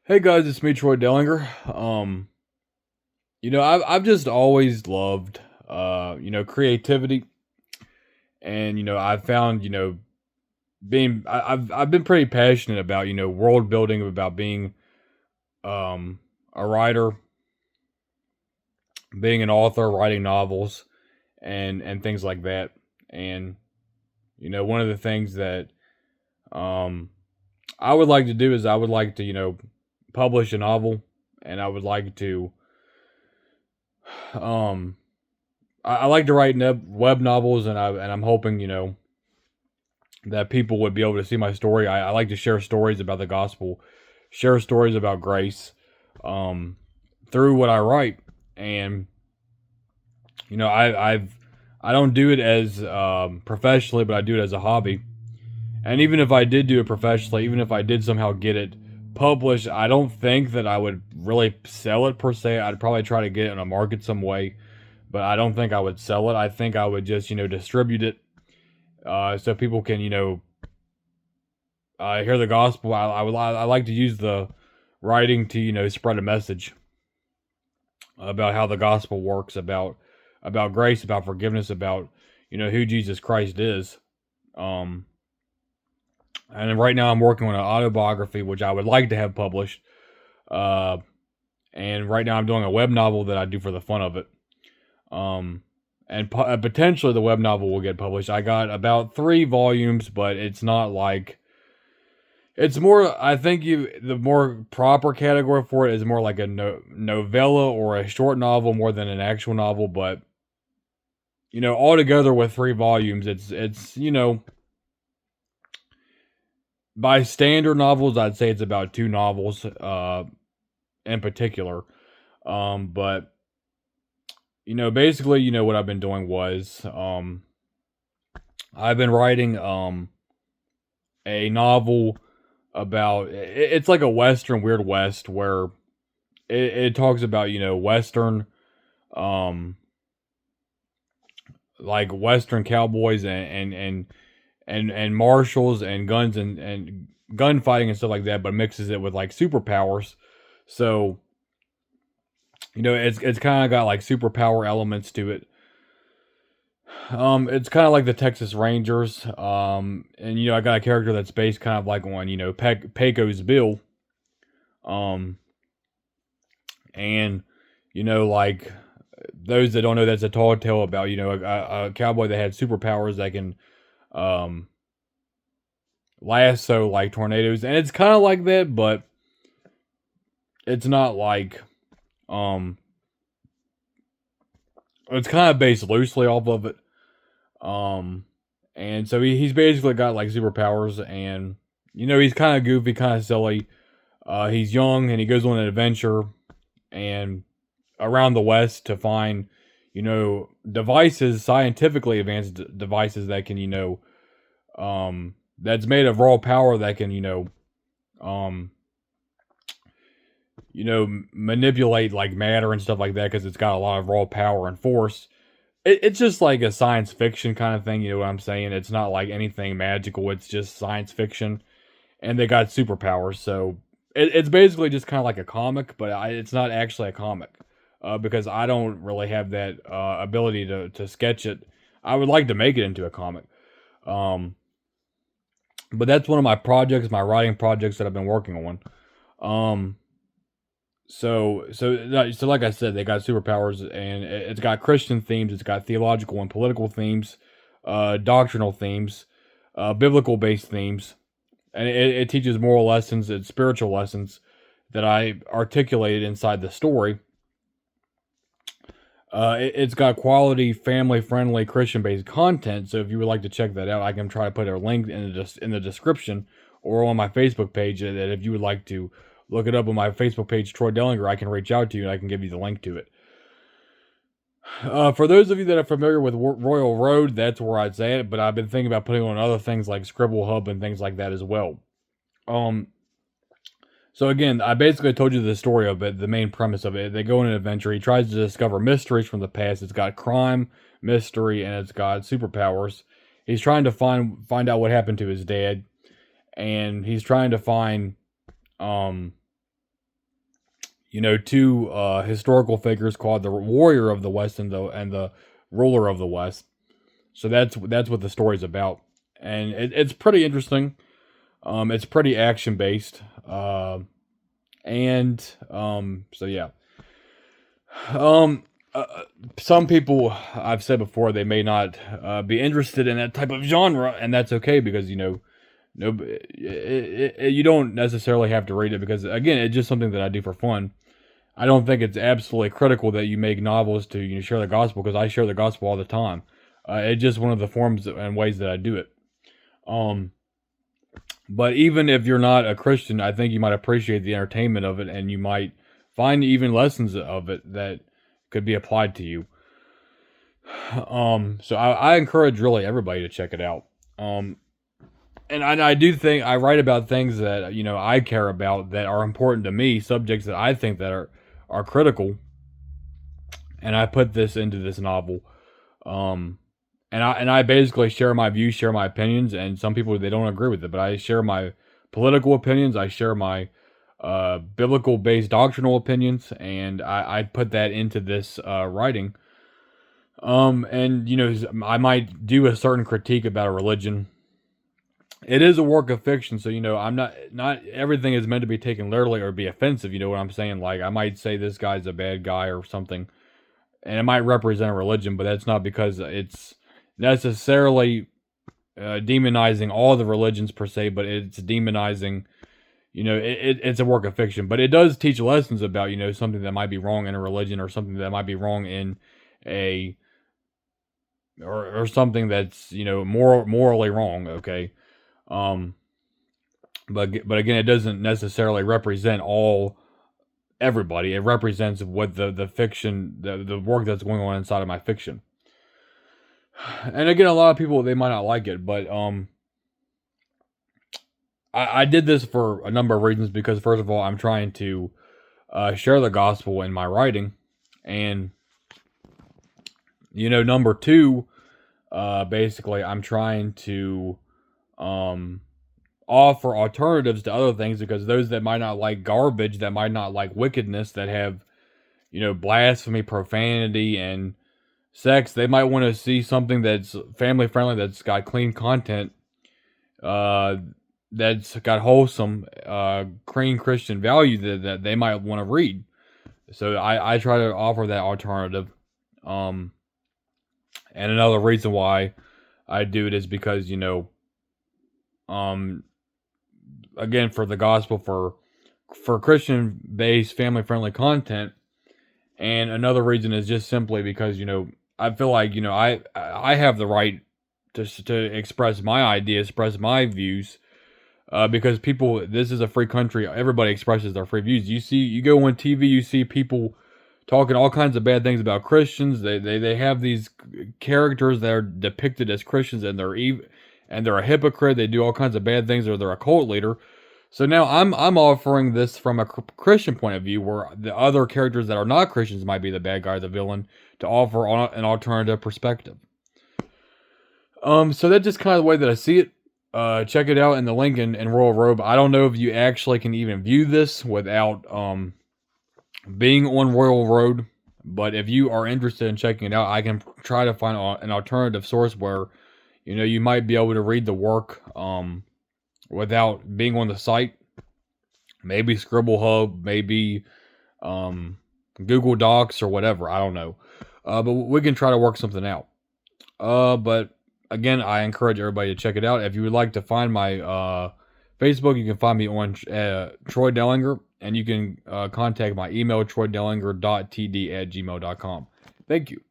Hey guys, it's me, Troy Dellinger. I've just always loved, creativity, and I've found, I've been pretty passionate about, world building, about being, a writer, being an author, writing novels, and things like that. And one of the things that, um, I would like to do is I would like to, publish a novel, and I would like to, um I like to write web novels, and I'm hoping that people would be able to see my story. I like to share stories about the gospel, share stories about grace, um, through what I write, and I don't do it as professionally, but I do it as a hobby. And even if I did do it professionally, even if I did somehow get it published, I don't think that I would really sell it per se. I'd probably try to get it in a market some way, but I don't think I would sell it. I think I would just distribute it, so people can hear the gospel. I like to use the writing to spread a message about how the gospel works, about grace, about forgiveness, about who Jesus Christ is. Um, and right now I'm working on an autobiography which I would like to have published. Uh, and right now I'm doing a web novel that I do for the fun of it. Um, and potentially the web novel will get published. I got about 3 volumes, but it's not like it's more. I think the more proper category for it is more like a novella or a short novel more than an actual novel. But altogether with 3 volumes, it's by standard novels, I'd say it's about 2 novels, in particular. But basically, what I've been doing was, I've been writing a novel about it's like a western weird west where it talks about western, um like western cowboys and marshals and guns and gunfighting and stuff like that, but mixes it with like superpowers. So it's kind of got like superpower elements to it. It's kind of like the Texas Rangers. And I got a character that's based kind of like on Pecos Bill. Um, and like those that don't know, that's a tall tale about a cowboy that had superpowers that can um lasso like tornadoes, and it's kind of like that, but it's not like um it's kind of based loosely off of it. Um, and so he's basically got like superpowers, and he's kind of goofy, kind of silly. He's young, and he goes on an adventure and around the West to find devices, scientifically advanced devices that can that's made of raw power that can um manipulate like matter and stuff like that because it's got a lot of raw power and force. It's just like a science fiction kind of thing. You know what I'm saying? It's not like anything magical. It's just science fiction, and they got superpowers. So it's basically just kind of like a comic, but it's not actually a comic, because I don't really have that ability to sketch it. I would like to make it into a comic, um, but that's one of my projects, my writing projects that I've been working on. Um, so like I said, they got superpowers, and it's got Christian themes, it's got theological and political themes, doctrinal themes, biblical based themes, and it teaches moral lessons and spiritual lessons that I articulated inside the story. It's got quality, family friendly, Christian based content. So if you would like to check that out, I can try to put a link in the description or on my Facebook page. That if you would like to look it up on my Facebook page, Troy Dellinger, I can reach out to you and I can give you the link to it. For those of you that are familiar with Royal Road, that's where I'd say it. But I've been thinking about putting on other things like Scribble Hub and things like that as well. Um, so again, I basically told you the story of it, the main premise of it. They go on an adventure. He tries to discover mysteries from the past. It's got crime, mystery, and it's got superpowers. He's trying to find out what happened to his dad, and he's trying to find um two historical figures called the Warrior of the West and the Ruler of the West. So that's what the story's about, and it's pretty interesting. It's pretty action based, and so yeah. Um, some people, I've said before, they may not be interested in that type of genre, and that's okay because no, you don't necessarily have to read it because again, it's just something that I do for fun. I don't think it's absolutely critical that you make novels to share the gospel because I share the gospel all the time. It's just one of the forms and ways that I do it. Um, but even if you're not a Christian, I think you might appreciate the entertainment of it, and you might find even lessons of it that could be applied to you. So I encourage really everybody to check it out. And I do think I write about things that I care about that are important to me, subjects that I think that are critical, and I put this into this novel. Um, and I basically share my views, share my opinions, and some people they don't agree with it, but I share my political opinions, I share my biblical based doctrinal opinions, and I put that into this writing. And I might do a certain critique about a religion. It is a work of fiction, so I'm not everything is meant to be taken literally or be offensive. You know what I'm saying? Like I might say this guy's a bad guy or something, and it might represent a religion, but that's not because it's necessarily demonizing all the religions per se, but it's demonizing. It's a work of fiction, but it does teach lessons about something that might be wrong in a religion or something that might be wrong in a or something that's morally wrong. Okay. Um, but again, it doesn't necessarily represent everybody. It represents what the fiction, the work that's going on inside of my fiction. And again, a lot of people they might not like it, but I did this for a number of reasons because first of all, I'm trying to share the gospel in my writing, and number two, basically, I'm trying to offer alternatives to other things because those that might not like garbage, that might not like wickedness, that have blasphemy, profanity, and sex, they might want to see something that's family friendly, that's got clean content, that's got wholesome, clean Christian value that they might want to read. So I try to offer that alternative. And another reason why I do it is because again, for the gospel, for Christian based family friendly content, and another reason is just simply because I feel like I have the right to express my ideas, express my views, because people, this is a free country. Everybody expresses their free views. You go on TV, you see people talking all kinds of bad things about Christians. They have these characters that are depicted as Christians, and they're evil, and they're a hypocrite. They do all kinds of bad things, or they're a cult leader. So now I'm offering this from a Christian point of view, where the other characters that are not Christians might be the bad guy, the villain, to offer an alternative perspective. So that's just kind of the way that I see it. Check it out in the link in Royal Robe. I don't know if you actually can even view this without being on Royal Road, but if you are interested in checking it out, I can try to find an alternative source where you might be able to read the work without being on the site. Maybe Scribble Hub, maybe Google Docs or whatever. I don't know. But we can try to work something out. But again, I encourage everybody to check it out. If you would like to find my Facebook, you can find me on Troy Dellinger, and you can contact my email, troydellinger.td@gmail.com. Thank you.